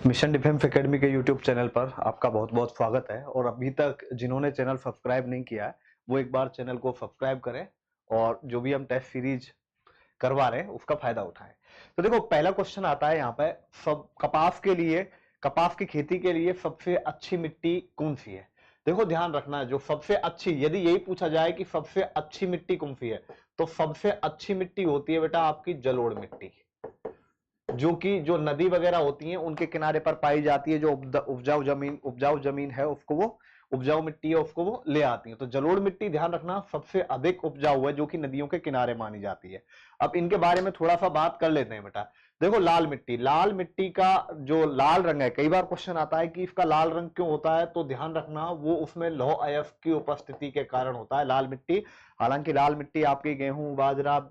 Mission defence academy के YouTube channel पर आपका बहुत बहुत स्वागत है। और अभी तक जिन्होंने चैनल सब्सक्राइब नहीं किया है वो एक बार चैनल को सब्सक्राइब करें और जो भी हम टेस्ट सीरीज करवा रहे हैं उसका फायदा उठाएं। तो देखो, पहला क्वेश्चन आता है यहाँ पे, सब कपास के लिए, कपास की खेती के लिए सबसे अच्छी मिट्टी कौन सी है। देखो ध्यान रखना, जो सबसे अच्छी, यदि यही पूछा जाए कि सबसे अच्छी मिट्टी कौन सी है, तो सबसे अच्छी मिट्टी होती है बेटा आपकी जलोढ़ मिट्टी, जो कि जो नदी वगैरह होती हैं उनके किनारे पर पाई जाती है। जो उपजाऊ जमीन है उसको वो, उपजाऊ मिट्टी है उसको वो ले आती है। तो जलोढ़ मिट्टी ध्यान रखना सबसे अधिक उपजाऊ है, जो कि नदियों के किनारे मानी जाती है। अब इनके बारे में थोड़ा सा बात कर लेते हैं बेटा। देखो लाल मिट्टी, लाल मिट्टी का जो लाल रंग है, कई बार क्वेश्चन आता है कि इसका लाल रंग क्यों होता है, तो ध्यान रखना वो उसमें लौह अयस्क की उपस्थिति के कारण होता है लाल मिट्टी। हालांकि लाल मिट्टी आपकी गेहूं, बाजरा,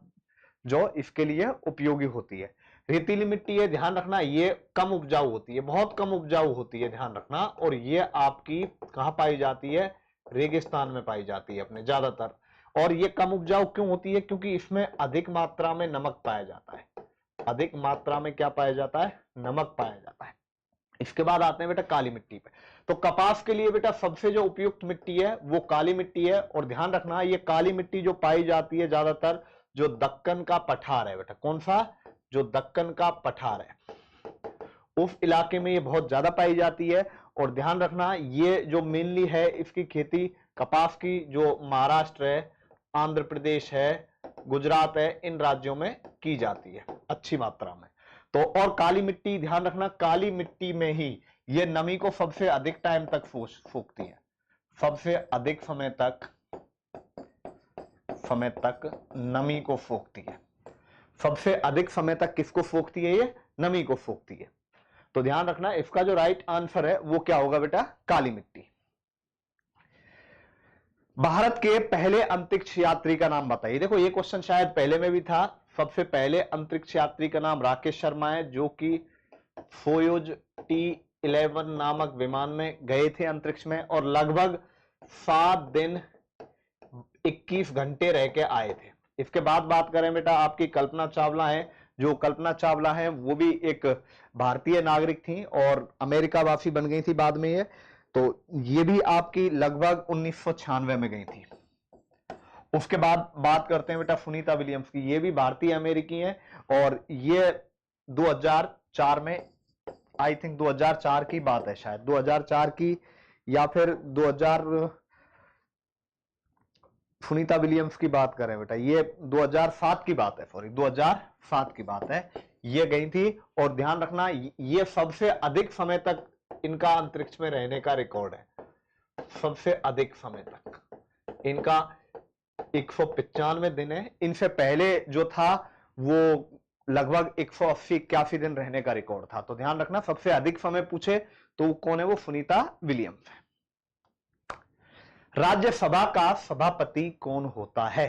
जो इसके लिए उपयोगी होती है। रेतीली मिट्टी है, ध्यान रखना ये कम उपजाऊ होती है, बहुत कम उपजाऊ होती है, ध्यान रखना। और ये आपकी कहां पाई जाती है, रेगिस्तान में पाई जाती है अपने ज्यादातर। और ये कम उपजाऊ क्यों होती है, क्योंकि इसमें अधिक मात्रा में नमक पाया जाता है। अधिक मात्रा में क्या पाया जाता है, नमक पाया जाता है। इसके बाद आते हैं बेटा काली मिट्टी पे। तो कपास के लिए बेटा सबसे जो उपयुक्त मिट्टी है वो काली मिट्टी है। और ध्यान रखना ये काली मिट्टी जो पाई जाती है ज्यादातर जो दक्कन का पठार है बेटा, कौन सा, जो दक्कन का पठार है उस इलाके में ये बहुत ज्यादा पाई जाती है। और ध्यान रखना ये जो मेनली है इसकी खेती कपास की, जो महाराष्ट्र है, आंध्र प्रदेश है, गुजरात है, इन राज्यों में की जाती है अच्छी मात्रा में। तो और काली मिट्टी, ध्यान रखना काली मिट्टी में ही ये नमी को सबसे अधिक टाइम तक फूकती है, सबसे अधिक समय तक नमी को फूकती है। सबसे अधिक समय तक किसको फूकती है, ये नमी को फूकती है। तो ध्यान रखना इसका जो राइट आंसर है वो क्या होगा बेटा, काली मिट्टी। भारत के पहले अंतरिक्ष यात्री का नाम बताइए। देखो ये क्वेश्चन शायद पहले में भी था। सबसे पहले अंतरिक्ष यात्री का नाम राकेश शर्मा है, जो कि सोयुज T11 नामक विमान में गए थे अंतरिक्ष में और लगभग 7 दिन 21 घंटे रह के आए थे। इसके बाद बात करें बेटा आपकी कल्पना चावला है। जो कल्पना चावला है वो भी एक भारतीय नागरिक थी और अमेरिका वासी बन गई थी बाद में ये। तो ये भी आपकी लगभग 1996 में गई थी। उसके बाद बात करते हैं बेटा सुनीता विलियम्स की। ये भी भारतीय अमेरिकी हैं और ये 2004 में, आई थिंक 2004 की बात है, शायद 2004 की या फिर 2000, सुनीता विलियम्स की बात करें बेटा ये 2007 की बात है, सॉरी 2007 की बात है, ये गई थी। और ध्यान रखना ये सबसे अधिक समय तक इनका अंतरिक्ष में रहने का रिकॉर्ड है। सबसे अधिक समय तक इनका 195 दिन है। इनसे पहले जो था वो लगभग 180-81 दिन रहने का रिकॉर्ड था। तो ध्यान रखना सबसे अधिक समय पूछे तो कौन है, वो सुनीता विलियम्स है। राज्यसभा का सभापति कौन होता है।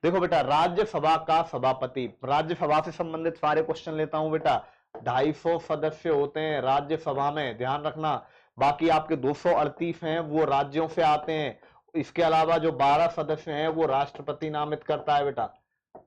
देखो बेटा राज्यसभा का सभापति, राज्यसभा से संबंधित सारे क्वेश्चन लेता हूं बेटा। 250 सदस्य होते हैं राज्यसभा में, ध्यान रखना। बाकी आपके 238 हैं वो राज्यों से आते हैं। इसके अलावा जो 12 सदस्य हैं वो राष्ट्रपति नामित करता है बेटा,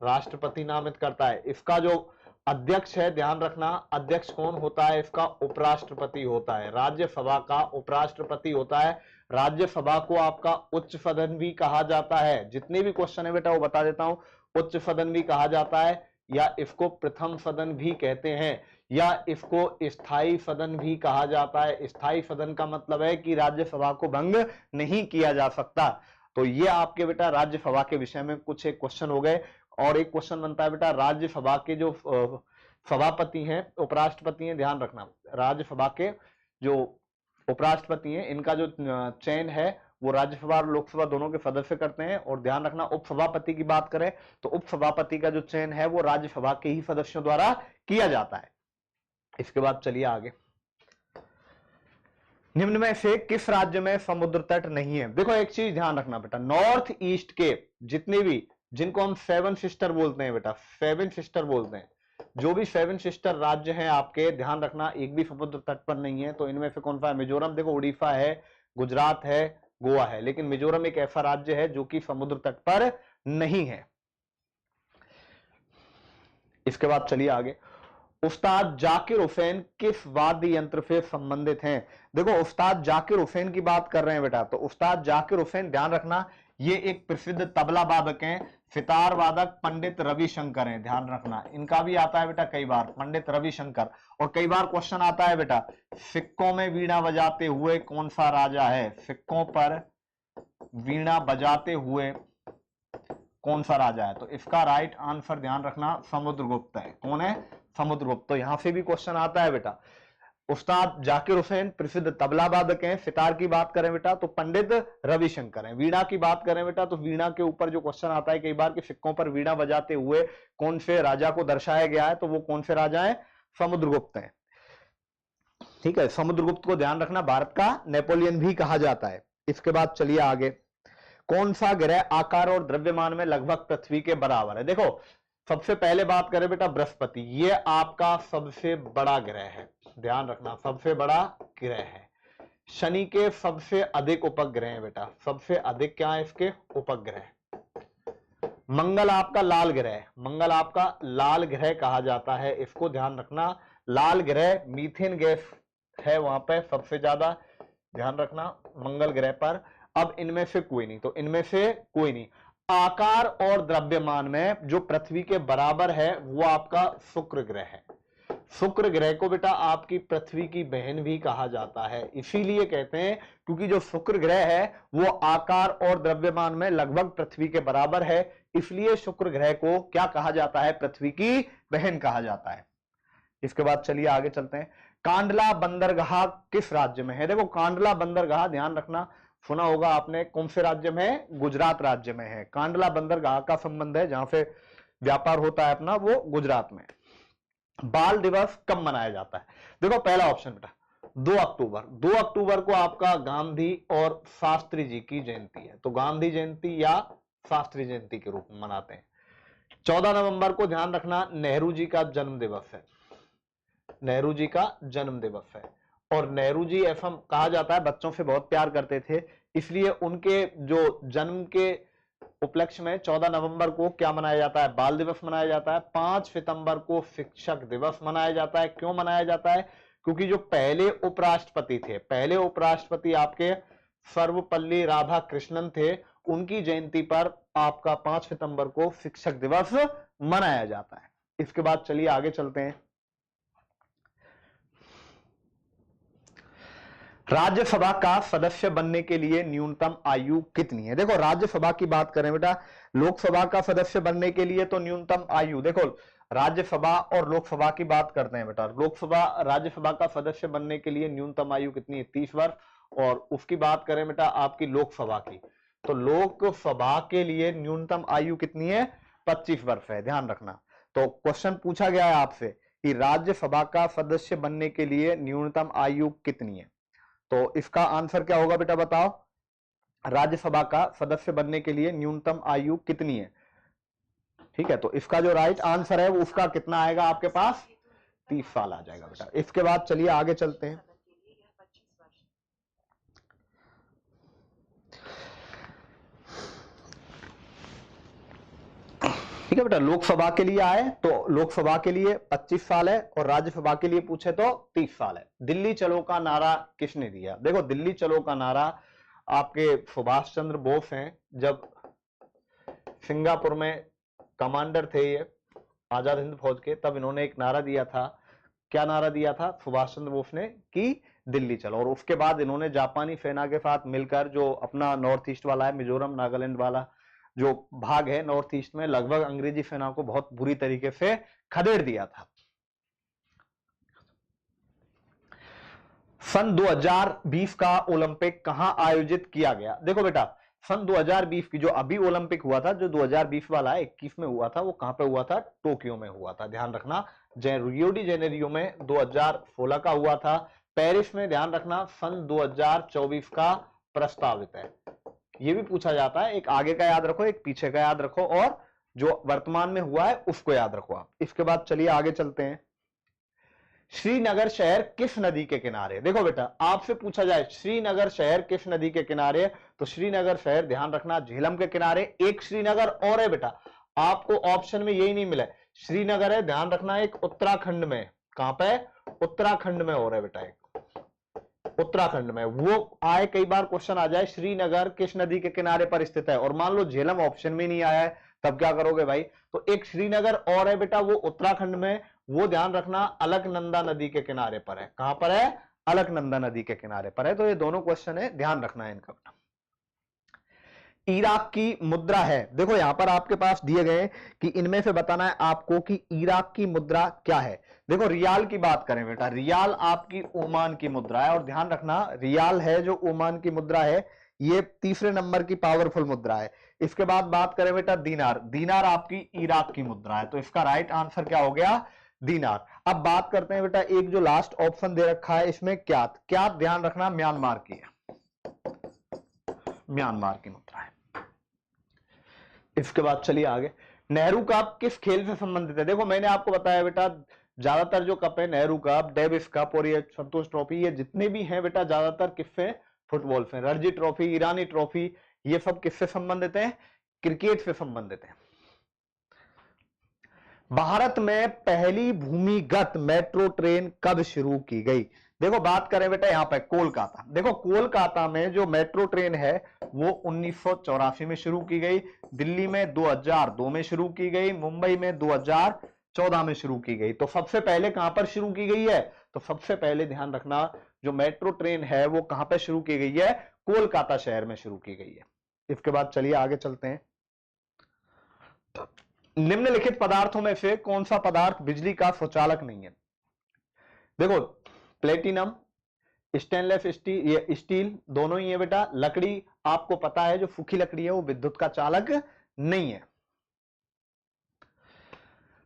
राष्ट्रपति नामित करता है। इसका जो अध्यक्ष है, ध्यान रखना अध्यक्ष कौन होता है, इसका उपराष्ट्रपति होता है। राज्यसभा का उपराष्ट्रपति होता है। राज्यसभा को आपका उच्च सदन भी कहा जाता है। जितने भी क्वेश्चन है बेटा वो बता देता हूं। उच्च सदन भी कहा जाता है, या इसको प्रथम सदन भी कहते हैं, या इसको स्थायी सदन भी कहा जाता है। स्थायी सदन का मतलब है कि राज्यसभा को भंग नहीं किया जा सकता। तो ये आपके बेटा राज्यसभा के विषय में कुछ एक क्वेश्चन हो गए। और एक क्वेश्चन बनता है बेटा राज्यसभा के जो सभापति हैं, उपराष्ट्रपति हैं, ध्यान रखना राज्यसभा के जो उपराष्ट्रपति हैं इनका जो चयन है वो राज्यसभा और लोकसभा दोनों के सदस्य करते हैं। और ध्यान रखना उपसभापति की बात करें तो उपसभापति का जो चयन है वो राज्यसभा के ही सदस्यों द्वारा किया जाता है। इसके बाद चलिए आगे, निम्न में से किस राज्य में समुद्र तट नहीं है। देखो एक चीज ध्यान रखना बेटा, नॉर्थ ईस्ट के जितने भी, जिनको हम 7 सिस्टर बोलते हैं बेटा, 7 सिस्टर बोलते हैं, जो भी 7 सिस्टर राज्य हैं आपके, ध्यान रखना एक भी समुद्र तट पर नहीं है। तो इनमें से कौन सा है, मिजोरम। देखो उड़ीसा है, गुजरात है, गोवा है, लेकिन मिजोरम एक ऐसा राज्य है जो कि समुद्र तट पर नहीं है। इसके बाद चलिए आगे, उस्ताद जाकिर हुसैन किस वाद्य यंत्र से संबंधित हैं? देखो उस्ताद जाकिर हुसैन की बात कर रहे हैं बेटा, तो उस्ताद जाकिर हुसैन ध्यान रखना ये एक प्रसिद्ध तबला वादक हैं, सितार वादक पंडित रविशंकर हैं, ध्यान रखना इनका भी आता है बेटा कई बार, पंडित रविशंकर। और कई बार क्वेश्चन आता है बेटा, सिक्कों में वीणा बजाते हुए कौन सा राजा है? सिक्कों पर वीणा बजाते हुए कौन सा राजा है? तो इसका राइट आंसर ध्यान रखना समुद्रगुप्त है। कौन है? समुद्रगुप्त। तो यहां से भी क्वेश्चन आता है बेटा। उस्ताद जाकिर हुसैन प्रसिद्ध तबला वादक हैं, सितार की बात करें बेटा तो पंडित रविशंकर हैं, वीणा की बात करें बेटा तो वीणा के ऊपर जो क्वेश्चन आता है कई बार कि सिक्कों पर वीणा बजाते हुए कौन से राजा को दर्शाया गया है, तो वो कौन से राजा हैं? समुद्रगुप्त हैं। ठीक है, समुद्रगुप्त को ध्यान रखना भारत का नेपोलियन भी कहा जाता है। इसके बाद चलिए आगे, कौन सा ग्रह आकार और द्रव्यमान में लगभग पृथ्वी के बराबर है? देखो सबसे पहले बात करें बेटा बृहस्पति, ये आपका सबसे बड़ा ग्रह है, ध्यान रखना सबसे बड़ा ग्रह है। शनि के सबसे अधिक उपग्रह हैं बेटा, सबसे अधिक क्या है इसके? उपग्रह। मंगल आपका लाल ग्रह है, मंगल आपका लाल ग्रह कहा जाता है, इसको ध्यान रखना। लाल ग्रह मीथेन गैस है वहां पे सबसे ज्यादा, ध्यान रखना मंगल ग्रह पर। अब इनमें से कोई नहीं, तो इनमें से कोई नहीं। आकार और द्रव्यमान में जो पृथ्वी के बराबर है वो आपका शुक्र ग्रह है। शुक्र ग्रह को बेटा आपकी पृथ्वी की बहन भी कहा जाता है, इसीलिए कहते हैं क्योंकि जो शुक्र ग्रह है वो आकार और द्रव्यमान में लगभग पृथ्वी के बराबर है, इसलिए शुक्र ग्रह को क्या कहा जाता है? पृथ्वी की बहन कहा जाता है। इसके बाद चलिए आगे चलते हैं, कांडला बंदरगाह किस राज्य में है? देखो कांडला बंदरगाह ध्यान रखना, सुना होगा आपने, कौन से राज्य में है? गुजरात राज्य में है। कांडला बंदरगाह का संबंध है जहां से व्यापार होता है अपना, वो गुजरात में। बाल दिवस कब मनाया जाता है? देखो पहला ऑप्शन बेटा 2 अक्टूबर। 2 अक्टूबर को आपका गांधी और शास्त्री जी की जयंती है, तो गांधी जयंती या शास्त्री जयंती के रूप में मनाते हैं। 14 नवंबर को ध्यान रखना नेहरू जी का जन्म दिवस है, नेहरू जी का जन्म दिवस है। और नेहरू जी ऐसा कहा जाता है बच्चों से बहुत प्यार करते थे, इसलिए उनके जो जन्म के उपलक्ष्य में 14 नवंबर को क्या मनाया जाता है? बाल दिवस मनाया जाता है। 5 सितंबर को शिक्षक दिवस मनाया जाता है। क्यों मनाया जाता है? क्योंकि जो पहले उपराष्ट्रपति थे, पहले उपराष्ट्रपति आपके सर्वपल्ली राधाकृष्णन थे, उनकी जयंती पर आपका 5 सितंबर को शिक्षक दिवस मनाया जाता है। इसके बाद चलिए आगे चलते हैं, राज्यसभा का सदस्य बनने के लिए न्यूनतम आयु कितनी है? देखो राज्यसभा की बात करें बेटा, लोकसभा का सदस्य बनने के लिए तो न्यूनतम आयु, देखो राज्यसभा और लोकसभा की बात करते हैं बेटा, लोकसभा राज्यसभा का सदस्य बनने के लिए न्यूनतम आयु कितनी है? 30 वर्ष। और उसकी बात करें बेटा आपकी लोकसभा की, तो लोकसभा के लिए न्यूनतम आयु कितनी है? 25 वर्ष है, ध्यान रखना। तो क्वेश्चन पूछा गया है आपसे कि राज्यसभा का सदस्य बनने के लिए न्यूनतम आयु कितनी है, तो इसका आंसर क्या होगा बेटा बताओ? राज्यसभा का सदस्य बनने के लिए न्यूनतम आयु कितनी है? ठीक है, तो इसका जो राइट आंसर है वो उसका कितना आएगा आपके पास? 30 साल आ जाएगा बेटा। इसके बाद चलिए आगे चलते हैं, ठीक है बेटा। लोकसभा के लिए आए तो लोकसभा के लिए 25 साल है और राज्यसभा के लिए पूछे तो 30 साल है। दिल्ली चलो का नारा किसने दिया? देखो दिल्ली चलो का नारा आपके सुभाष चंद्र बोस हैं, जब सिंगापुर में कमांडर थे ये आजाद हिंद फौज के, तब इन्होंने एक नारा दिया था। क्या नारा दिया था सुभाष चंद्र बोस ने? कि दिल्ली चलो। और उसके बाद इन्होंने जापानी सेना के साथ मिलकर जो अपना नॉर्थ ईस्ट वाला है, मिजोरम नागालैंड वाला जो भाग है नॉर्थ ईस्ट में, लगभग अंग्रेजी सेना को बहुत बुरी तरीके से खदेड़ दिया था। सन 2020 का ओलंपिक कहां आयोजित किया गया? देखो बेटा सन 2020 की जो अभी ओलंपिक हुआ था, जो 2020 वाला है 21 में हुआ था, वो कहां पे हुआ था? टोक्यो में हुआ था, ध्यान रखना। रियो डी जेनेरियो में 2016 का हुआ था। पेरिस में ध्यान रखना सन 2024 का प्रस्तावित है। ये भी पूछा जाता है, एक आगे का याद रखो, एक पीछे का याद रखो, और जो वर्तमान में हुआ है उसको याद रखो आप। इसके बाद चलिए आगे चलते हैं, श्रीनगर शहर किस नदी के किनारे? देखो बेटा आपसे पूछा जाए श्रीनगर शहर किस नदी के किनारे, तो श्रीनगर शहर ध्यान रखना झेलम के किनारे। एक श्रीनगर और है बेटा, आपको ऑप्शन में यही नहीं मिला, श्रीनगर है, ध्यान रखना, एक उत्तराखंड में। कहां पे? उत्तराखंड में हो रहा है बेटा, एक उत्तराखंड में। वो आए, कई बार क्वेश्चन आ जाए श्रीनगर किस नदी के किनारे पर स्थित है, और मान लो झेलम ऑप्शन में नहीं आया है, तब क्या करोगे भाई? तो एक श्रीनगर और है बेटा, वो उत्तराखंड में, वो ध्यान रखना अलकनंदा नदी के किनारे पर है। कहां पर है? अलकनंदा नदी के किनारे पर है। तो ये दोनों क्वेश्चन है, ध्यान रखना है इनका। इराक की मुद्रा है, देखो यहां पर आपके पास दिए गए कि इनमें से बताना है आपको कि इराक की मुद्रा क्या है। देखो रियाल की बात करें बेटा, रियाल आपकी ओमान की मुद्रा है, और ध्यान रखना रियाल है जो ओमान की मुद्रा है, ये तीसरे नंबर की पावरफुल मुद्रा है। इसके बाद बात करें बेटा दीनार, दीनार आपकी इराक की मुद्रा है, तो इसका राइट आंसर क्या हो गया? दीनार। अब बात करते हैं बेटा, एक जो लास्ट ऑप्शन दे रखा है इसमें क्यात, क्यात ध्यान रखना म्यांमार की है, म्यांमार की मुद्रा है। इसके बाद चलिए आगे, नेहरू कप किस खेल से संबंधित है? देखो मैंने आपको बताया बेटा, ज्यादातर जो कप है, नेहरू कप, डेविस कप और ये संतोष ट्रॉफी, ये जितने भी हैं बेटा ज्यादातर किससे? फुटबॉल से। रणजी ट्रॉफी, ईरानी ट्रॉफी, ये सब किससे संबंधित है? क्रिकेट से संबंधित है। भारत में पहली भूमिगत मेट्रो ट्रेन कब शुरू की गई? देखो बात करें बेटा यहां पर कोलकाता, देखो कोलकाता में जो मेट्रो ट्रेन है वो 1984 में शुरू की गई, दिल्ली में 2002 में शुरू की गई, मुंबई में 2014 में शुरू की गई। तो सबसे पहले कहां पर शुरू की गई है? तो सबसे पहले ध्यान रखना, जो मेट्रो ट्रेन है वो कहां पर शुरू की गई है? कोलकाता शहर में शुरू की गई है। इसके बाद चलिए आगे चलते हैं। निम्नलिखित पदार्थों में से कौन सा पदार्थ बिजली का स्वचालक नहीं है? देखो प्लेटिनम, स्टेनलेस स्टील, ये स्टील दोनों ही है बेटा। लकड़ी आपको पता है जो सूखी लकड़ी है वो विद्युत का चालक नहीं है।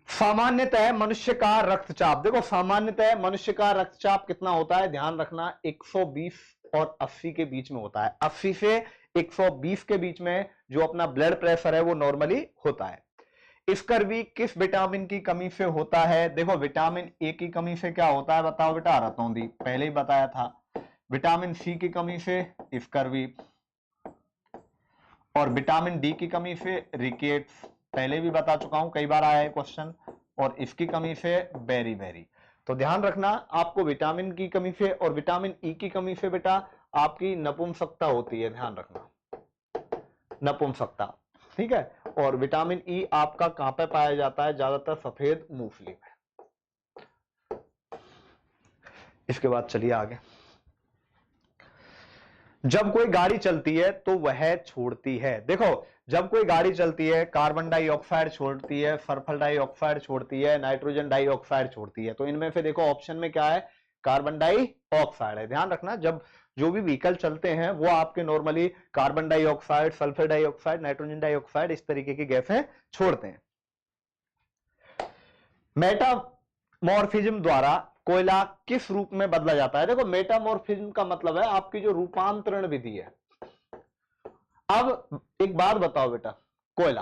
सामान्यतः मनुष्य का रक्तचाप, देखो सामान्यतः मनुष्य का रक्तचाप कितना होता है? ध्यान रखना 120 और 80 के बीच में होता है। 80 से 120 के बीच में जो अपना ब्लड प्रेशर है वो नॉर्मली होता है। स्कर्वी किस विटामिन की कमी से होता है? देखो विटामिन ए की कमी से क्या होता है बताओ बेटा? रतौंधी, पहले ही बताया था। विटामिन सी की कमी से स्कर्वी, और विटामिन डी की कमी से रिकेट्स, पहले भी बता चुका हूं, कई बार आया है क्वेश्चन, और इसकी कमी से बेरी बेरी। तो ध्यान रखना आपको विटामिन की कमी से और विटामिन ई की कमी से बेटा आपकी नपुंसकता होती है, ध्यान रखना नपुंसकता, ठीक है। और विटामिन ई आपका कहां पे पाया जाता है? ज्यादातर सफेद मूंगफली में। इसके बाद चलिए आगे, जब कोई गाड़ी चलती है तो वह छोड़ती है, देखो जब कोई गाड़ी चलती है कार्बन डाइऑक्साइड छोड़ती है, सल्फर डाइऑक्साइड छोड़ती है, नाइट्रोजन डाइऑक्साइड छोड़ती है। तो इनमें से देखो ऑप्शन में क्या है? कार्बन डाइऑक्साइड है। ध्यान रखना जब जो भी व्हीकल चलते हैं वो आपके normally carbon dioxide, sulphur dioxide, nitrogen dioxide इस तरीके की गैसें छोड़ते हैं। मेटामॉर्फिज्म द्वारा कोयला किस रूप में बदला जाता है? देखो मेटामॉर्फिज्म का मतलब है आपकी जो रूपांतरण विधि है। अब एक बात बताओ बेटा, कोयला,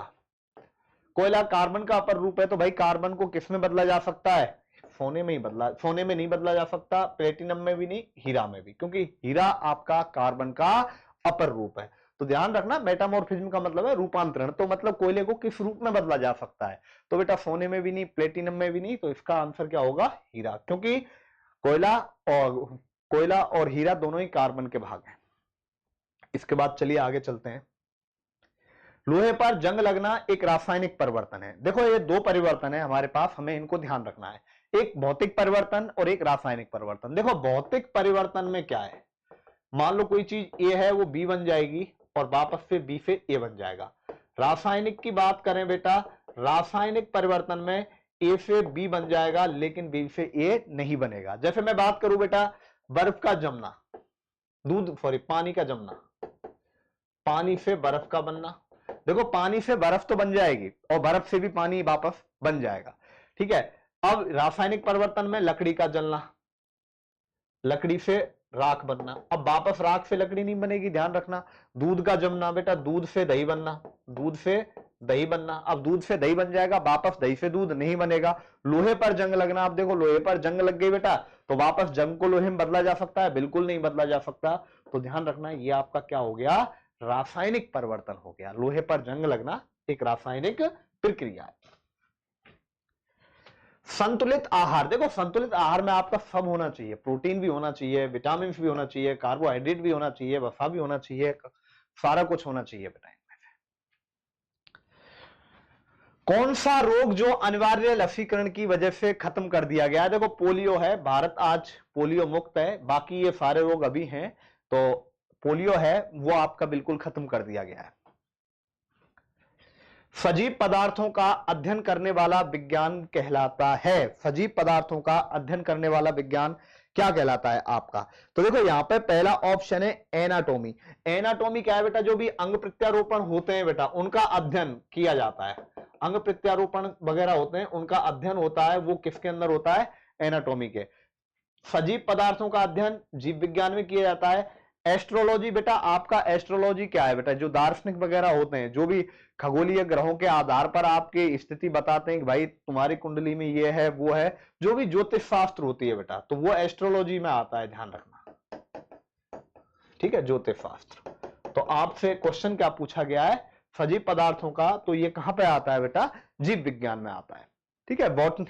कोयला कार्बन का अपर रूप है, तो भाई कार्बन को किस में बदला जा सकता है? सोने में ही बदला, सोने में नहीं बदला जा सकता, प्लेटिनम में भी नहीं, हीरा में भी, क्योंकि हीरा आपका कार्बन का अपर रूप है। तो ध्यान रखना मेटामॉर्फिज्म का मतलब है रूपांतरण, तो मतलब कोयले को किस रूप में बदला जा सकता है? तो बेटा सोने में भी नहीं, प्लेटिनम में भी नहीं, तो इसका आंसर क्या होगा? हीरा, क्योंकि कोयला और हीरा दोनों ही कार्बन के भाग हैं। इसके बाद चलिए आगे चलते हैं। लोहे पर जंग लगना एक रासायनिक परिवर्तन है। देखो ये दो परिवर्तन है हमारे पास, हमें इनको ध्यान रखना है, एक भौतिक परिवर्तन और एक रासायनिक परिवर्तन। देखो भौतिक परिवर्तन में क्या है? मान लो कोई चीज ए है वो बी बन जाएगी और वापस से बी से ए बन जाएगा। रासायनिक की बात करें बेटा, रासायनिक परिवर्तन में ए से बी बन जाएगा लेकिन बी से ए नहीं बनेगा। जैसे मैं बात करूं बेटा बर्फ का जमना, पानी का जमना, पानी से बर्फ का बनना। देखो पानी से बर्फ तो बन जाएगी और बर्फ से भी पानी वापस बन जाएगा, ठीक है। अब रासायनिक परिवर्तन में लकड़ी का जलना, लकड़ी से राख बनना, अब वापस राख से लकड़ी नहीं बनेगी, ध्यान रखना। दूध का जमना बेटा, दूध से दही बनना, दूध से दही बनना, अब दूध से दही बन जाएगा, वापस दही से दूध नहीं बनेगा। लोहे पर जंग लगना, आप देखो लोहे पर जंग लग गई बेटा, तो वापस जंग को लोहे में बदला जा सकता है? बिल्कुल नहीं बदला जा सकता। तो ध्यान रखना ये आपका क्या हो गया? रासायनिक परिवर्तन हो गया। लोहे पर जंग लगना एक रासायनिक प्रक्रिया है। संतुलित आहार, देखो संतुलित आहार में आपका सब होना चाहिए, प्रोटीन भी होना चाहिए, विटामिन भी होना चाहिए, कार्बोहाइड्रेट भी होना चाहिए, वसा भी होना चाहिए, सारा कुछ होना चाहिए बेटा। कौन सा रोग जो अनिवार्य लसीकरण की वजह से खत्म कर दिया गया है? देखो पोलियो है, भारत आज पोलियो मुक्त है, बाकी ये सारे रोग अभी हैं, तो पोलियो है वो आपका बिल्कुल खत्म कर दिया गया है। सजीव पदार्थों का अध्ययन करने वाला विज्ञान कहलाता है, सजीव पदार्थों का अध्ययन करने वाला विज्ञान क्या कहलाता है आपका? तो देखो यहां पे पहला ऑप्शन है एनाटॉमी। एनाटॉमी क्या है बेटा? जो भी अंग प्रत्यारोपण होते हैं बेटा उनका अध्ययन किया जाता है, अंग प्रत्यारोपण वगैरह होते हैं उनका अध्ययन होता है, वो किसके अंदर होता है? एनाटॉमी के। सजीव पदार्थों का अध्ययन जीव विज्ञान में किया जाता है। एस्ट्रोलॉजी बेटा, आपका एस्ट्रोलॉजी क्या है बेटा? जो दार्शनिक वगैरह होते हैं, जो भी खगोलीय ग्रहों के आधार पर आपकी स्थिति बताते हैं कि भाई तुम्हारी कुंडली में ये है वो है, जो भी ज्योतिष शास्त्र होती है बेटा, तो वो एस्ट्रोलॉजी में आता है, ध्यान रखना, ठीक है, ज्योतिष शास्त्र। तो आपसे क्वेश्चन क्या पूछा गया है सजीव पदार्थों का, तो ये कहां पे आता है बेटा? जीव विज्ञान में आता है, ठीक है। बॉटनी।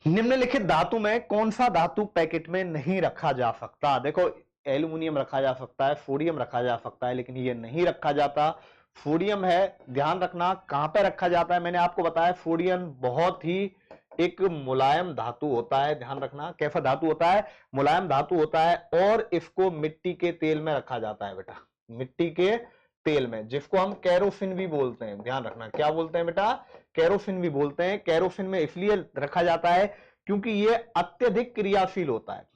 निम्नलिखित धातु में कौन सा धातु पैकेट में नहीं रखा जा सकता? देखो एल्युमिनियम रखा जा सकता है, सोडियम रखा जा सकता है, लेकिन ये नहीं रखा जाता। सोडियम है, ध्यान रखना कहां पे रखा जाता है, मैंने आपको बताया सोडियम बहुत ही एक मुलायम धातु होता है, ध्यान रखना। कैसा धातु होता है? मुलायम धातु होता है, और इसको मिट्टी के तेल में रखा जाता है बेटा, मिट्टी के तेल में, जिसको हम कैरोसिन भी बोलते हैं, ध्यान रखना। क्या बोलते हैं बेटा? कैरोसिन भी बोलते हैं। कैरोसिन में इसलिए रखा जाता है क्योंकि यह अत्यधिक क्रियाशील होता है,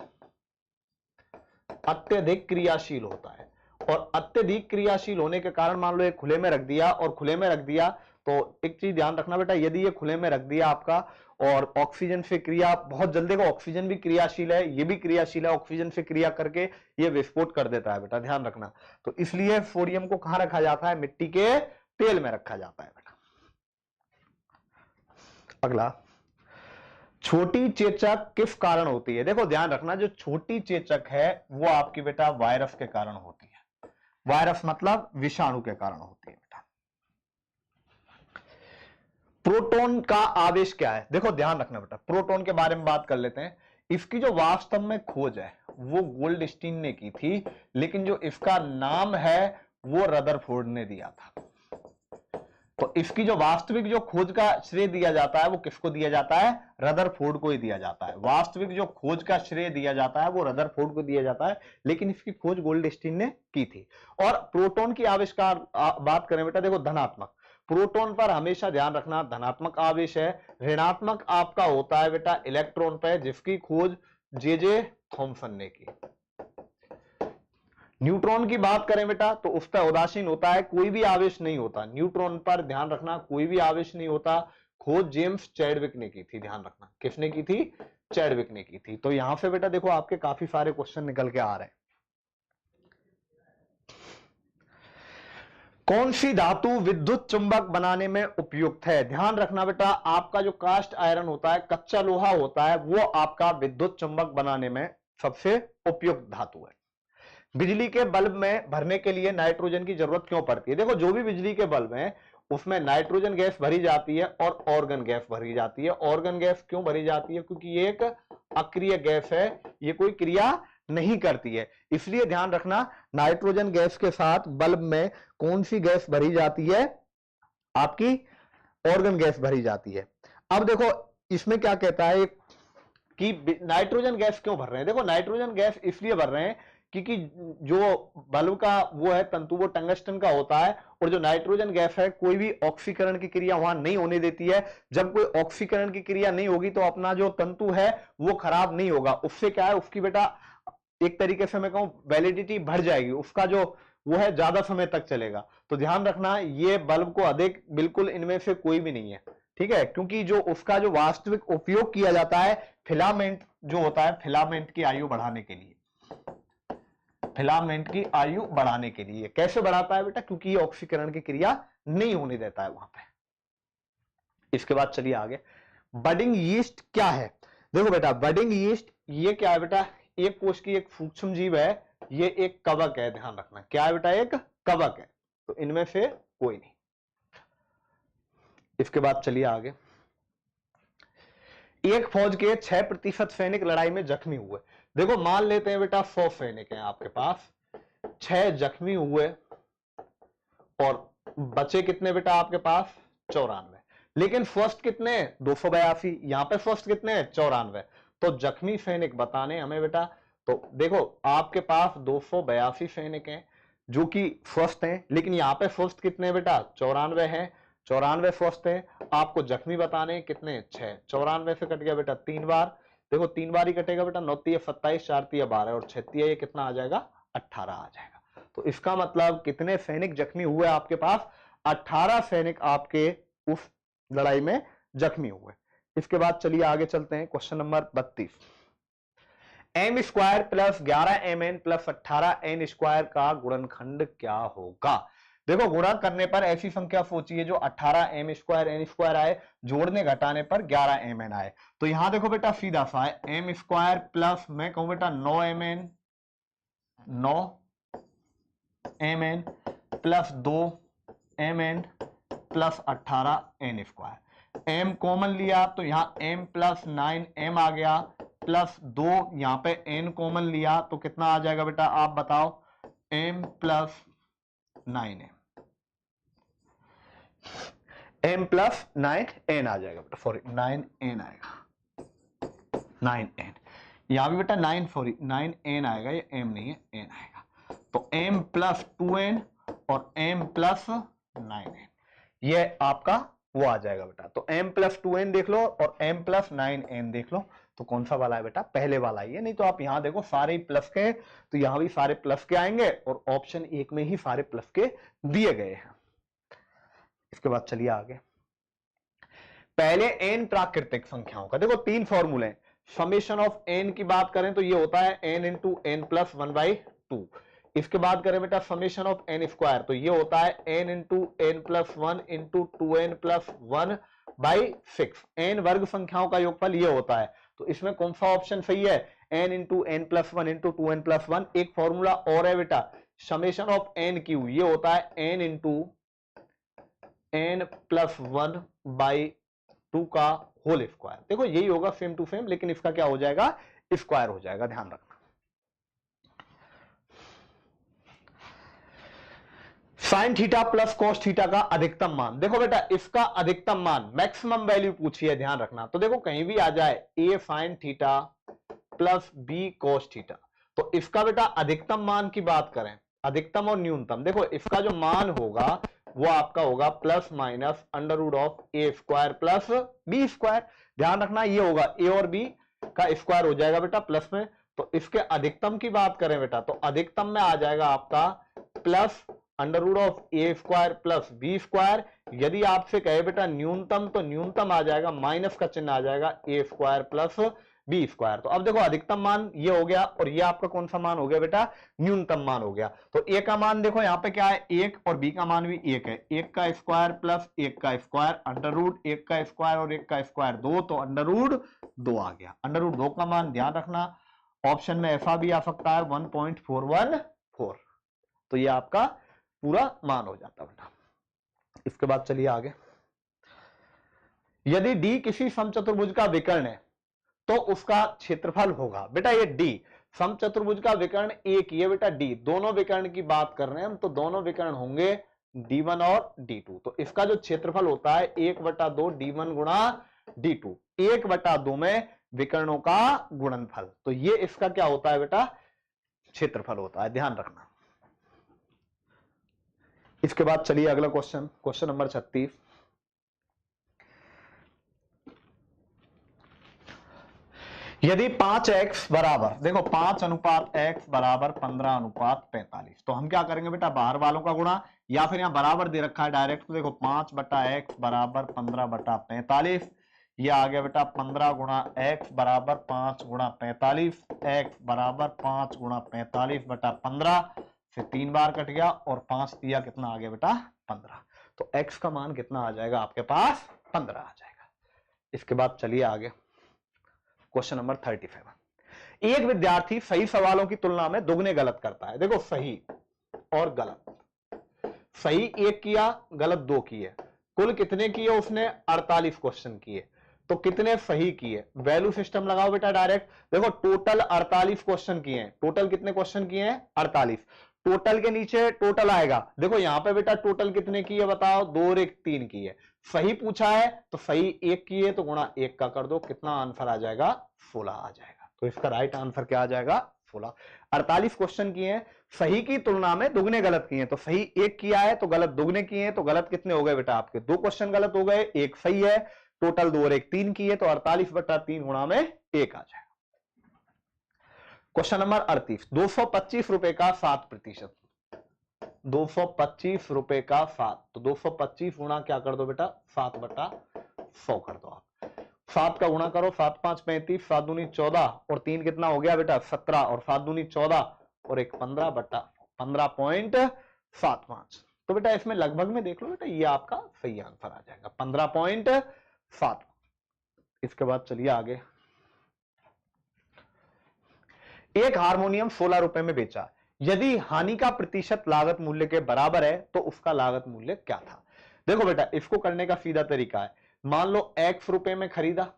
अत्यधिक क्रियाशील होता है, और अत्यधिक क्रियाशील होने के कारण मान लो ये खुले में रख दिया, और खुले में रख दिया तो एक चीज ध्यान रखना बेटा, यदि ये खुले में रख दिया आपका और ऑक्सीजन से क्रिया बहुत जल्दी को, ऑक्सीजन भी क्रियाशील है, ये भी क्रियाशील है, ऑक्सीजन से क्रिया करके ये विस्फोट कर देता है बेटा, ध्यान रखना। तो इसलिए सोडियम को कहां रखा जाता है? मिट्टी के तेल में रखा जाता है बेटा। अगला, छोटी चेचक किस कारण होती है? देखो ध्यान रखना, जो छोटी चेचक है वो आपकी बेटा वायरस के कारण होती है, वायरस मतलब विषाणु के कारण होती है बेटा। प्रोटॉन का आवेश क्या है? देखो ध्यान रखना बेटा, प्रोटॉन के बारे में बात कर लेते हैं। इसकी जो वास्तव में खोज है वो गोल्डस्टीन ने की थी, लेकिन जो इसका नाम है वो रदरफोर्ड ने दिया था। तो इसकी जो वास्तविक जो खोज का श्रेय दिया जाता है वो किसको दिया जाता है? रदरफोर्ड को ही दिया जाता है। वास्तविक जो खोज का श्रेय दिया जाता है वो रदरफोर्ड को दिया जाता है, लेकिन इसकी खोज गोल्डस्टीन ने की थी। और प्रोटॉन की आविष्कार बात करें बेटा, देखो धनात्मक, प्रोटॉन पर हमेशा ध्यान रखना धनात्मक आवेश है, ऋणात्मक आपका होता है बेटा इलेक्ट्रॉन पर, जिसकी खोज जे थॉमसन ने की। न्यूट्रॉन की बात करें बेटा तो उस पर उदासीन होता है, कोई भी आवेश नहीं होता न्यूट्रॉन पर, ध्यान रखना कोई भी आवेश नहीं होता। खोज जेम्स चैडविक ने की थी, ध्यान रखना किसने की थी? चैडविक ने की थी। तो यहां से बेटा देखो आपके काफी सारे क्वेश्चन निकल के आ रहे हैं। कौन सी धातु विद्युत चुंबक बनाने में उपयुक्त है? ध्यान रखना बेटा, आपका जो कास्ट आयरन होता है, कच्चा लोहा होता है, वो आपका विद्युत चुंबक बनाने में सबसे उपयुक्त धातु है। बिजली के बल्ब में भरने के लिए नाइट्रोजन की जरूरत क्यों पड़ती है? देखो जो भी बिजली के बल्ब हैं उसमें नाइट्रोजन गैस भरी जाती है और ऑर्गन गैस भरी जाती है। ऑर्गन गैस क्यों भरी जाती है? क्योंकि ये एक अक्रिय गैस है, ये कोई क्रिया नहीं करती है, इसलिए ध्यान रखना नाइट्रोजन गैस के साथ बल्ब में कौन सी गैस भरी जाती है? आपकी ऑर्गन गैस भरी जाती है। अब देखो इसमें क्या कहता है कि नाइट्रोजन गैस क्यों भर रहे हैं? देखो नाइट्रोजन गैस इसलिए भर रहे हैं क्योंकि जो बल्ब का वो है तंतु वो टंगस्टन का होता है, और जो नाइट्रोजन गैस है कोई भी ऑक्सीकरण की क्रिया वहां नहीं होने देती है। जब कोई ऑक्सीकरण की क्रिया नहीं होगी तो अपना जो तंतु है वो खराब नहीं होगा, उससे क्या है उसकी बेटा एक तरीके से मैं कहूं वैलिडिटी बढ़ जाएगी, उसका जो वो है ज्यादा समय तक चलेगा। तो ध्यान रखना ये बल्ब को अधिक बिल्कुल इनमें से कोई भी नहीं है, ठीक है, क्योंकि जो उसका जो वास्तविक उपयोग किया जाता है फिलामेंट जो होता है, फिलामेंट की आयु बढ़ाने के लिए, फिलामेंट की आयु बढ़ाने के लिए। कैसे बढ़ाता है बेटा? क्योंकि ये ऑक्सीकरण की क्रिया नहीं होने देता है वहां पे। इसके बाद चलिए आगे, बडिंग यीस्ट क्या है? देखो बेटा बडिंग यीस्ट ये क्या है बेटा? एक कोश की एक सूक्ष्म जीव है, ये एक कवक है, ध्यान रखना क्या है बेटा? एक कवक है, तो इनमें से कोई नहीं। इसके बाद चलिए आगे, एक फौज के 6% सैनिक लड़ाई में जख्मी हुए। देखो मान लेते हैं बेटा 100 सैनिक हैं आपके पास, 6 जख्मी हुए और बचे कितने बेटा आपके पास 94। लेकिन फर्स्ट कितने 282, यहां पे फर्स्ट कितने 94। तो जख्मी सैनिक बताने हमें बेटा। तो देखो आपके पास 282 सैनिक हैं जो कि फर्स्ट हैं, लेकिन यहां पे फर्स्ट कितने बेटा 94 हैं, 94 फर्स्ट है। आपको जख्मी बताने कितने 6, 94 से कट गया बेटा 3 बार। देखो 3 बार ही कटेगा बेटा, 9 तिया 27, 4 तिया 12 और 6 तिया ये कितना आ जाएगा 18 आ जाएगा। तो इसका मतलब कितने सैनिक जख्मी हुए आपके पास 18 सैनिक आपके उस लड़ाई में जख्मी हुए। इसके बाद चलिए आगे चलते हैं, question number 32। M square plus 11 m n plus 18 n square का गुणनखंड क्या होगा। देखो गुणा करने पर ऐसी संख्या सोचिए जो 18 एम स्क्वायर एन स्क्वायर आए, जोड़ने घटाने पर 11 एम एन आए। तो यहां देखो बेटा सीधा सा है एम स्क्वायर प्लस मैं कहूं बेटा 9 m n, 9 m n plus 2 m n plus 18 n square. M common लिया तो यहां एम प्लस 9 एम आ गया, प्लस 2 यहां पे एन कॉमन लिया तो कितना आ जाएगा बेटा आप बताओ, M plus 9 M plus 9 N आ जाएगा बेटा, सॉरी 9 एन आएगा, 9 एन यहां भी बेटा 9 सॉरी 9 एन आएगा, ये एम नहीं है एन आएगा। तो एम प्लस 2 एन और एम प्लस 9 एन ये आपका वो आ जाएगा बेटा। तो m प्लस 2n देख लो और m प्लस 9n देख लो, तो कौन सा वाला है बेटा पहले वाला ही है। नहीं तो आप यहां देखो सारे प्लस के, तो यहां भी सारे प्लस के आएंगे और ऑप्शन 1 में ही सारे प्लस के दिए गए हैं। इसके बाद चलिए आगे, पहले n प्राकृतिक संख्याओं का देखो 3 फॉर्मूले हैं। समेशन ऑफ n की बात करें तो ये होता है n इंटू एन प्लस 1/2। इसके बाद करें बेटा समेशन ऑफ एन स्क्वायर तो ये होता है n into n plus 1 into 2n plus 1/6। n वर्ग संख्याओं का योगफल ये होता है। तो इसमें कौन सा ऑप्शन सही है, n into n plus 1 into 2n plus 1। एक फॉर्मूला और है बेटा समेशन ऑफ n क्यू, ये होता है n इंटू एन प्लस 1/2 का होल स्क्वायर। देखो यही होगा सेम टू सेम, लेकिन इसका क्या हो जाएगा स्क्वायर हो जाएगा, ध्यान रखना। Sign theta plus cos theta का अधिकतम मान, देखो बेटा इसका अधिकतम मान मैक्सिमम वैल्यू पूछी है, ध्यान रखना। तो देखो कहीं भी आ जाए A sine theta plus B cos theta, तो इसका बेटा अधिकतम मान की बात करें, अधिकतम और न्यूनतम, देखो इसका जो मान होगा वो आपका होगा plus minus under root of a square plus b square. ध्यान रखना ये होगा ए और बी का स्क्वायर हो जाएगा बेटा प्लस में। तो इसके अधिकतम की बात करें बेटा तो अधिकतम में आ जाएगा आपका plus under root of a square plus b square. यदि आपसे कहे बेटा न्यूनतम तो न्यूनतम आ जाएगा माइनस का चिन्ह आ जाएगा ए स्क्वायर प्लस बी स्क्वायर। तो अब देखो अधिकतम मान ये हो गया और ये आपका कौन सा मान हो गया बेटा न्यूनतम मान हो गया। तो ए का मान देखो यहाँ पे क्या है 1 और बी का मान भी 1 है, 1 का स्क्वायर प्लस 1 का स्क्वायर अंडर रूट 1 का स्क्वायर और 1 का स्क्वायर 2, तो अंडर रूट 2 आ गया। अंडर रूट 2 का मान ध्यान रखना ऑप्शन में ऐसा भी आ सकता है 1.414। तो ये आपका पूरा मान हो जाता बेटा। इसके बाद चलिए आगे, यदि डी किसी समचतुर्भुज का विकर्ण है तो उसका क्षेत्रफल होगा। बेटा ये डी समचतुर्भुज का विकर्ण एक ही है बेटा डी, दोनों विकर्ण की बात कर रहे हैं हम, तो दोनों विकर्ण होंगे D1 और D2। तो इसका जो क्षेत्रफल होता है 1/2 D1 गुणा D2, 1/2 में विकर्णों का गुणनफल। तो ये इसका क्या होता है बेटा क्षेत्रफल होता है, ध्यान रखना। इसके बाद चलिए अगला क्वेश्चन, क्वेश्चन नंबर 36। यदि 5x बराबर, देखो 5:x बराबर 15:45, तो हम क्या करेंगे बेटा बाहर वालों का गुणा, या फिर यहां बराबर दे रखा है डायरेक्ट, तो देखो 5/x बराबर 15/45, ये आ गया बेटा 15 गुणा x बराबर 5 गुणा 45, x बराबर 5 गुणा 45/15 से 3 बार कट गया और 5 दिया कितना आ गया बेटा 15। तो x का मान कितना आ जाएगा आपके पास 15 आ जाएगा। इसके बाद चलिए आगे, क्वेश्चन नंबर 37। एक विद्यार्थी सही सवालों की तुलना में दुगने गलत करता है। देखो सही और गलत, सही 1 किया गलत 2 किए, कुल कितने किए उसने 48 क्वेश्चन किए। तो कितने सही किए, वैल्यू सिस्टम लगाओ बेटा डायरेक्ट। देखो टोटल 48 क्वेश्चन किए हैं, टोटल कितने क्वेश्चन किए हैं 48। टोटल के नीचे टोटल आएगा, देखो यहां पे बेटा टोटल कितने किए बताओ, 2 और 1 3 किए। सही पूछा है तो सही 1 किए तो गुणा 1 का कर दो, कितना आंसर आ जाएगा 16 आ जाएगा। तो इसका राइट आंसर क्या आ जाएगा 16। 48 क्वेश्चन किए हैं, सही की तुलना में दुगने गलत किए हैं, तो सही 1 किया है तो गलत दुगने किए हैं, तो गलत कितने हो गए बेटा आपके 2 क्वेश्चन गलत हो गए, 1 सही है। टोटल 2 और 1 3 किए तो 48/3 गुणा में 1 आ जाएगा। क्वेश्चन नंबर 38, 225 रुपए का 7%, 225 रुपए का 7, तो 225 गुणा क्या कर दो बेटा 7/100 कर दो आप। 7 का गुणा करो, 7 5 35, 7 दूनी 14 और 3 कितना हो गया बेटा 17 और 7 दूनी 14 और 1 15/15.75। तो बेटा इसमें लगभग में देख लो बेटा, ये आपका सही आंसर आ जाएगा 15.7। इसके बाद चलिए आगे, एक हारमोनियम 16 रुपए में बेचा, यदि हानि का प्रतिशत लागत मूल्य के बराबर है तो उसका लागत मूल्य क्या था। देखो बेटा इसको करने का सीधा तरीका है, मान लो x रुपए में खरीदा,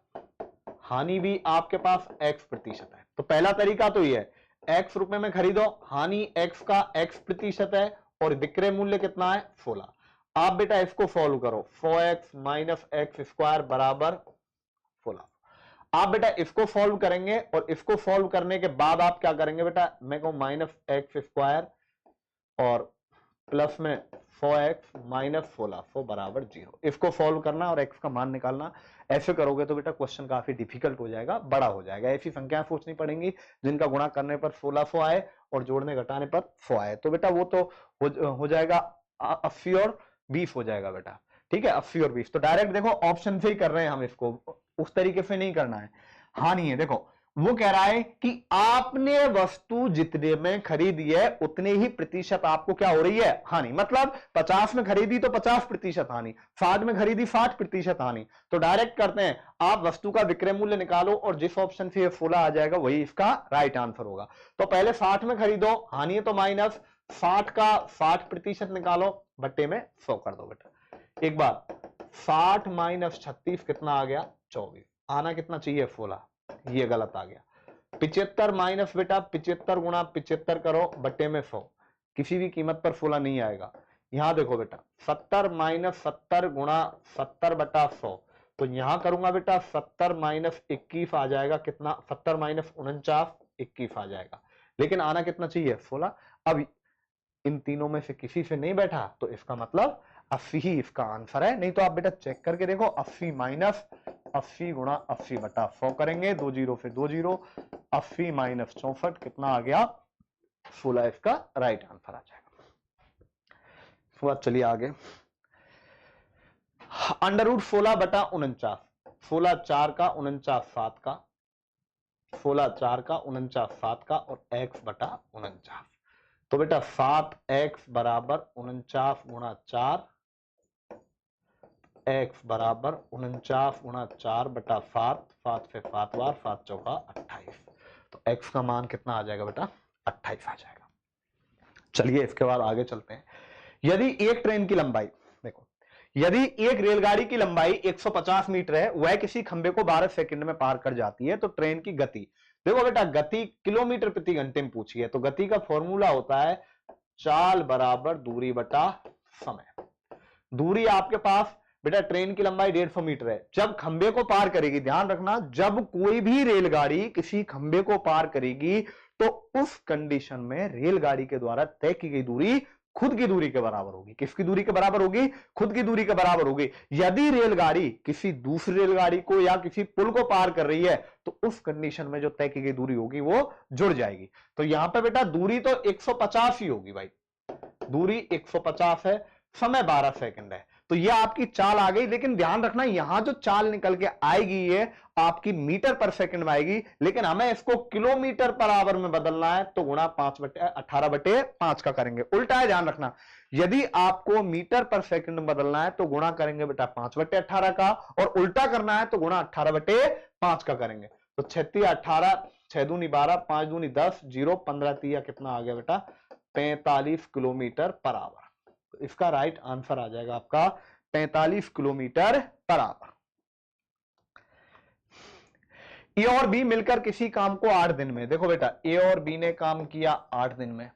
हानि भी आपके पास x% है, तो पहला तरीका तो ये है, x रुपए में खरीदो, हानि x का x% है और विक्रय मूल्य कितना है 16। आप बेटा इसको सॉल्व करो, 4x माइनस एक्स स्क्वायर बराबर 16। आप बेटा इसको सॉल्व करेंगे और इसको सॉल्व करने के बाद आप क्या करेंगे बेटा, मैं कहूं माइनस एक्स स्क्वायर और प्लस में 4x माइनस 16 बराबर 0। इसको सॉल्व करना और x का मान निकालना, ऐसे करोगे तो बेटा क्वेश्चन काफी डिफिकल्ट हो जाएगा, बड़ा हो जाएगा। ऐसी संख्याएं सोचनी पड़ेंगी जिनका गुणा करने पर 1600 आए और जोड़ने घटाने पर 100 आए, तो बेटा वो तो हो जाएगा 80 और 20 हो जाएगा बेटा, ठीक है 80 और 20। तो डायरेक्ट देखो ऑप्शन से ही कर रहे हैं हम इसको, उस तरीके से नहीं करना है। हानि है, देखो वो कह रहा है कि आपने वस्तु जितने में खरीदी है उतने ही प्रतिशत आपको क्या हो रही है हानि, मतलब 50 में खरीदी तो 50% हानि, 60 में खरीदी 60% हानि। तो डायरेक्ट करते हैं, आप वस्तु का विक्रय मूल्य निकालो और जिस ऑप्शन से 16 आ जाएगा वही इसका राइट आंसर होगा। तो पहले 60 में खरीदो, हानि है तो माइनस 60 का 60% निकालो, बट्टे में 100 कर दो बेटा। एक बार 60 माइनस 36 कितना आ गया 24, आना कितना चाहिए 16, ये गलत आ गया। 75 माइनस बेटा 75 गुणा 75 करो बट्टे में 100, किसी भी कीमत पर 16 नहीं आएगा। यहां देखो बेटा 70 माइनस 70 गुणा 70/100, तो यहां करूंगा बेटा 70 माइनस 21 आ जाएगा कितना, 70 माइनस 49 21 आ जाएगा, लेकिन आना कितना चाहिए 16। अब इन तीनों में से किसी से नहीं बैठा तो इसका मतलब 80 ही इसका आंसर है। नहीं तो आप बेटा चेक करके देखो, 80 माइनस 80 गुणा 80/100 करेंगे, 2 जीरो से 2 जीरो, 80 माइनस 64 कितना आ गया 16, इसका राइट आंसर आ जाएगा। तो अब चलिए आगे, अंडर रूट 16/49, 16 4 का 49 7 का, 16 4 का 49 7 का और x/49। तो बेटा 7x बराबर 49 गुणा 4, x बराबर 49 गुणा 4/7, 7 से 7 बार 7 चौका 28, तो x का मान कितना आ जाएगा बेटा 28 आ जाएगा। चलिए इसके बाद आगे चलते हैं, यदि एक ट्रेन की लंबाई, देखो यदि एक रेलगाड़ी की लंबाई 150 मीटर है, वह किसी खंबे को 12 सेकंड में पार कर जाती है, तो ट्रेन की गति, देखो बेटा गति किलोमीटर प्रति घंटे में पूछी है, तो गति का फॉर्मूला होता है चाल बराबर दूरी बटा समय। दूरी आपके पास बेटा ट्रेन की लंबाई 150 मीटर है, जब खंबे को पार करेगी, ध्यान रखना जब कोई भी रेलगाड़ी किसी खंबे को पार करेगी तो उस कंडीशन में रेलगाड़ी के द्वारा तय की गई दूरी खुद की दूरी के बराबर होगी। किसकी दूरी के बराबर होगी, खुद की दूरी के बराबर होगी। यदि रेलगाड़ी किसी दूसरी रेलगाड़ी को या किसी पुल को पार कर रही है तो उस कंडीशन में जो तय की गई दूरी होगी वो जुड़ जाएगी। तो यहां पे बेटा दूरी तो 150 ही होगी भाई, दूरी 150 है, समय 12 सेकंड है, तो यह आपकी चाल आ गई। लेकिन ध्यान रखना यहां जो चाल निकल के आएगी ये आपकी मीटर पर सेकंड में आएगी, लेकिन हमें इसको किलोमीटर पर आवर में बदलना है तो गुणा 18/5 का करेंगे। उल्टा है, ध्यान रखना, यदि आपको मीटर पर सेकंड में बदलना है तो गुणा करेंगे बेटा 5/18 का, और उल्टा करना है तो गुणा 18/5 का करेंगे। तो 36 18, 6 दूनी 12, 5 दूनी 10, 0 15 3 कितना आ गया बेटा 45 किलोमीटर पर आवर। तो इसका राइट आंसर आ जाएगा आपका 45 किलोमीटर पर आवर। ए और बी मिलकर किसी काम को 8 दिन में, देखो बेटा ए और बी ने काम किया 8 दिन में,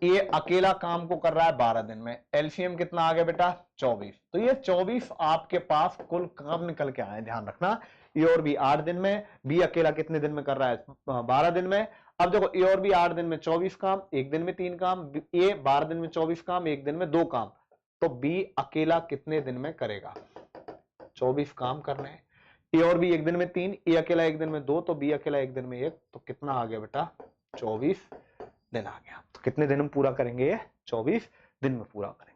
ए अकेला काम को कर रहा है 12 दिन में, एलसीएम कितना आ गया बेटा 24। तो ये 24 आपके पास कुल काम निकल के आए, ध्यान रखना। ए और बी 8 दिन में, बी अकेला कितने दिन में कर रहा है 12 दिन में। अब देखो ए और बी 8 दिन में 24 काम, एक दिन में 3 काम, ए 12 दिन में 24 काम, एक दिन में 2 काम, तो बी अकेला कितने दिन में करेगा, 24 काम करने हैं। ए और बी एक दिन में 3, ए अकेला एक दिन में 2, तो बी अकेला एक दिन में 1, तो कितना आ गया बेटा 24 दिन आ गया। तो कितने दिन में पूरा करेंगे ये 24 दिन में पूरा करेंगे।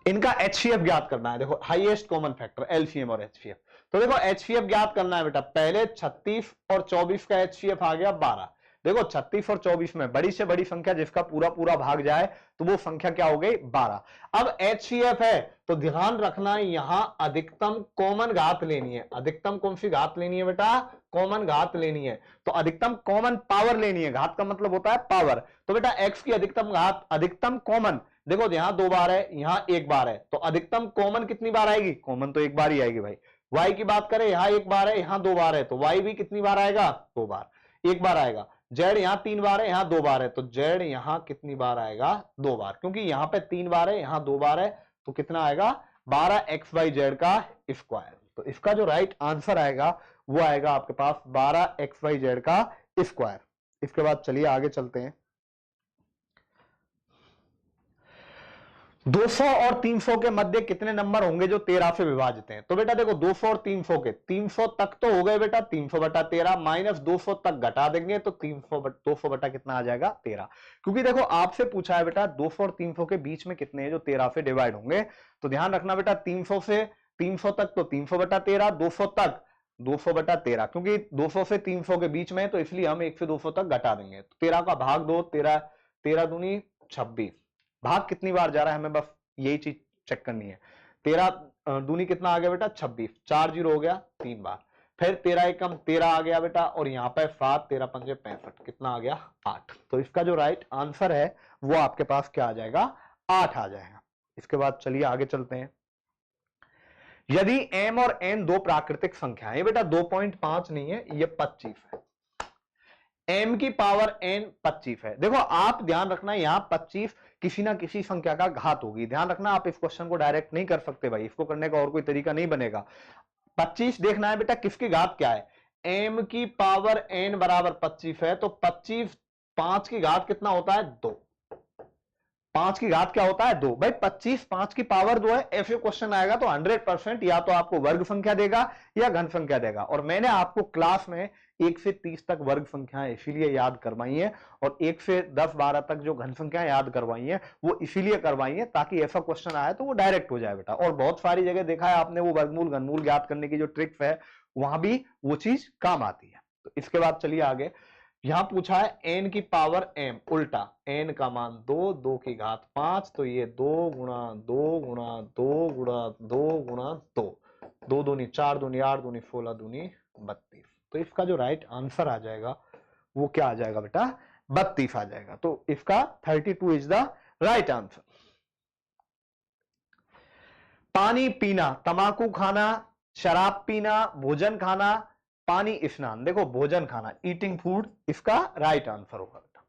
इनका एचसीएफ ज्ञात करना है, देखो हाईएस्ट कॉमन फैक्टर एलसीएम और एचसीएफ। तो देखो एचसीएफ ज्ञात करना है बेटा, पहले 36 और 24 का एचसीएफ आ गया 12। देखो 36 और 24 में बड़ी से बड़ी संख्या जिसका पूरा पूरा भाग जाए तो वो संख्या क्या हो गई 12। अब एचसीएफ है तो ध्यान रखना यहां अधिकतम कॉमन घात लेनी है। अधिकतम कौन सी घात लेनी है बेटा, कॉमन घात लेनी है। तो अधिकतम कॉमन पावर लेनी है, घात का मतलब होता है पावर। तो बेटा एक्स की अधिकतम घात, अधिकतम कॉमन, देखो यहां 2 बार है यहां 1 बार है, तो अधिकतम कॉमन कितनी बार आएगी, कॉमन तो 1 बार ही आएगी भाई। y की बात करें यहां 1 बार है यहां 2 बार है, तो y भी कितनी बार आएगा 2 बार, 1 बार आएगा। z यहां 3 बार है यहां 2 बार है, तो z यहां कितनी बार आएगा 2 बार, क्योंकि यहां पे 3 बार है यहां 2 बार है, तो कितना आएगा 12xyz का स्क्वायर। तो इसका जो राइट आंसर आएगा वो आएगा आपके पास 12xyz का स्क्वायर। इसके बाद चलिए आगे चलते हैं। 200 और 300 के मध्य कितने नंबर होंगे जो 13 से विभाजित हैं। तो बेटा देखो 200 और 300 के, 300 तक तो हो गए बेटा 300 बटा 13, माइनस 200 तक घटा देंगे तो 200 बटा कितना आ जाएगा 13। क्योंकि देखो आपसे पूछा है बेटा 200 और 300 के बीच में कितने हैं जो 13 से डिवाइड होंगे। तो ध्यान रखना बेटा 300 से 300 तक तो 300 बटा 13, 200 तक 200 बटा 13, क्योंकि 200 से 300 के बीच में तो इसलिए हम 1 से 200 तक घटा देंगे। तो 13 का भाग 2, 13 दूनी 26, भाग कितनी बार जा रहा है हमें बस यही चीज चेक करनी है। 13 दूनी कितना आ गया बेटा 26, 4 0 हो गया 3 बार, फिर 13 एकम 13 आ गया बेटा, और यहां पे 7, 13 पंजे 65, कितना आ गया 8। तो इसका जो राइट आंसर है वो आपके पास क्या आ जाएगा 8 आ जाएगा। इसके बाद चलिए आगे चलते हैं। यदि m और n दो प्राकृतिक संख्याएं, ये बेटा 2.5 नहीं है ये 25 है, m की पावर n 25 है। देखो आप ध्यान रखना यहां 25 किसी ना किसी संख्या का घात होगी, ध्यान रखना आप इस क्वेश्चन को डायरेक्ट नहीं कर सकते भाई, इसको करने का और कोई तरीका नहीं बनेगा। 25 देखना है बेटा किसकी घात क्या है, m की पावर n बराबर 25 है, तो 25 5 की घात कितना होता है 2, 5 की घात क्या होता है 2। भाई 25 5 की पावर 2 है, ऐसे क्वेश्चन आएगा तो 100% या तो आपको वर्ग संख्या देगा या घन संख्या देगा। और मैंने आपको क्लास में 1 से 30 तक वर्ग संख्याएं इसीलिए याद करवाई है, और 1 से 10 12 तक जो घन संख्याएं याद करवाई है वो इसीलिए करवाई है ताकि ऐसा क्वेश्चन आए तो वो डायरेक्ट हो जाए बेटा। और बहुत सारी जगह देखा है आपने वो वर्गमूल घनमूल ज्ञात करने की जो ट्रिक्स है वहां भी वो चीज काम आती है। तो इसके बाद चलिए आगे, यहां पूछा है n की पावर m, उल्टा n का मान 2, 2 की घात 5, तो ये 2 गुणा 2 गुणा 2 गुणा 2 गुणा 2, 2 दूनी 4 दूनी 8 दूनी 16 दूनी 32। तो इसका जो राइट आंसर आ जाएगा वो क्या आ जाएगा बेटा 32 आ जाएगा। तो इसका 32 इज द राइट आंसर। पानी पीना, तंबाकू खाना, शराब पीना, भोजन खाना, पानी स्नान, देखो भोजन खाना ईटिंग फूड इसका राइट आंसर होगा बेटा।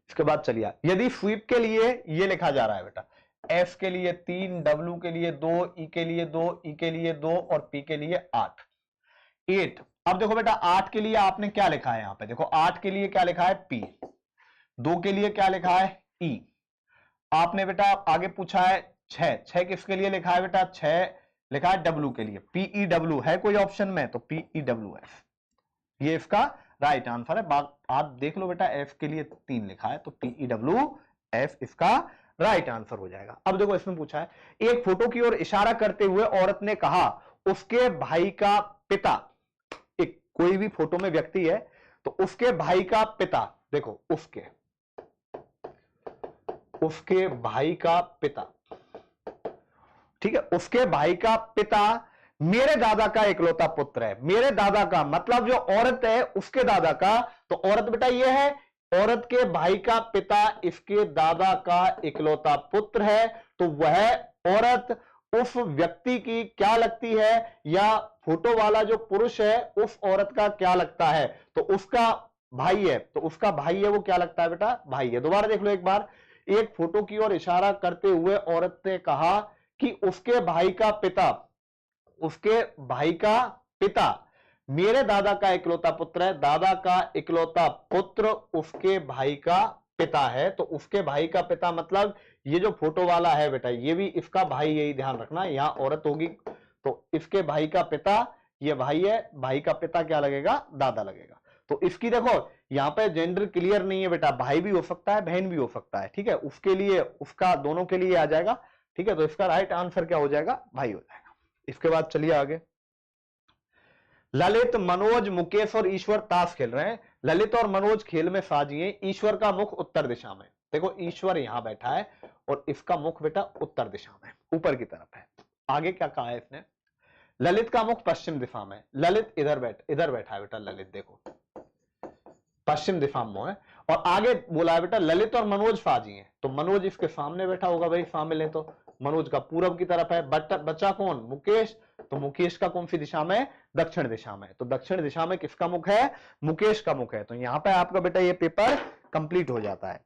इसके बाद चलिए, यदि स्वीप के लिए ये लिखा जा रहा है बेटा एफ के लिए 3, डब्ल्यू के लिए 2, ई के लिए 2, ई के लिए 2 और पी के लिए 8। अब देखो बेटा 8 के लिए आपने क्या लिखा है यहां पे, देखो 8 के लिए क्या लिखा है पी, 2 के लिए क्या लिखा है ई, आपने बेटा आगे पूछा है 6 किसके लिए लिखा है बेटा 6 लिखा है डब्ल्यू के लिए, पीई डब्ल्यू है कोई ऑप्शन में तो पीई डब्ल्यू एफ, ये इसका राइट आंसर है। आप देख लो बेटा एफ के लिए 3 लिखा है तो पीई डब्ल्यू एफ इसका राइट आंसर हो जाएगा। अब देखो इसमें पूछा है, एक फोटो की ओर इशारा करते हुए औरत ने कहा उसके भाई का पिता, एक कोई भी फोटो में व्यक्ति है तो उसके भाई का पिता, देखो उसके भाई का पिता, ठीक है, उसके भाई का पिता मेरे दादा का इकलौता पुत्र है। मेरे दादा का मतलब जो औरत है उसके दादा का, तो औरत बेटा ये है, औरत के भाई का पिता इसके दादा का इकलौता पुत्र है, तो वह औरत उस व्यक्ति की क्या लगती है, या फोटो वाला जो पुरुष है उस औरत का क्या लगता है, तो उसका भाई है, तो उसका भाई है, वो क्या लगता है बेटा, भाई है। दोबारा देख लो एक बार, एक फोटो की ओर इशारा करते हुए औरत ने कहा कि उसके भाई का पिता, उसके भाई का पिता मेरे दादा का इकलौता पुत्र है, दादा का इकलौता पुत्र उसके भाई का पिता है। तो उसके भाई का पिता मतलब ये जो फोटो वाला है बेटा, ये भी इसका भाई, यही ध्यान रखना, यहां औरत होगी तो इसके भाई का पिता, ये भाई है, भाई का पिता क्या लगेगा, दादा लगेगा। तो इसकी देखो यहां पे जेंडर क्लियर नहीं है बेटा, भाई भी हो सकता है, बहन भी हो सकता है, ठीक है, उसके लिए, उसका, दोनों के लिए आ जाएगा, ठीक है। तो इसका राइट आंसर क्या हो जाएगा, भाई हो जाएगा। इसके बाद चलिए आगे, ललित, मनोज, मुकेश और ईश्वर ताश खेल रहे हैं। ललित और मनोज खेल में साझी हैं, ईश्वर का मुख उत्तर दिशा में। देखो ईश्वर यहां बैठा है और इसका मुख बेटा उत्तर दिशा में, ऊपर की तरफ है। आगे क्या कहा है इसने, ललित का मुख पश्चिम दिशा में, ललित इधर बैठा है बेटा, ललित देखो पश्चिम दिशा में है। और आगे बोला है बेटा ललित और मनोज साझी हैं, तो मनोज इसके सामने बैठा होगा भाई, शामिल है तो मनोज का पूरब की तरफ है। बचा कौन, मुकेश, तो मुकेश का कौन सी दिशा में, दक्षिण दिशा में। तो दक्षिण दिशा में किसका मुख है, मुकेश का मुख है। तो यहां पे आपका बेटा ये पेपर कंप्लीट हो जाता है।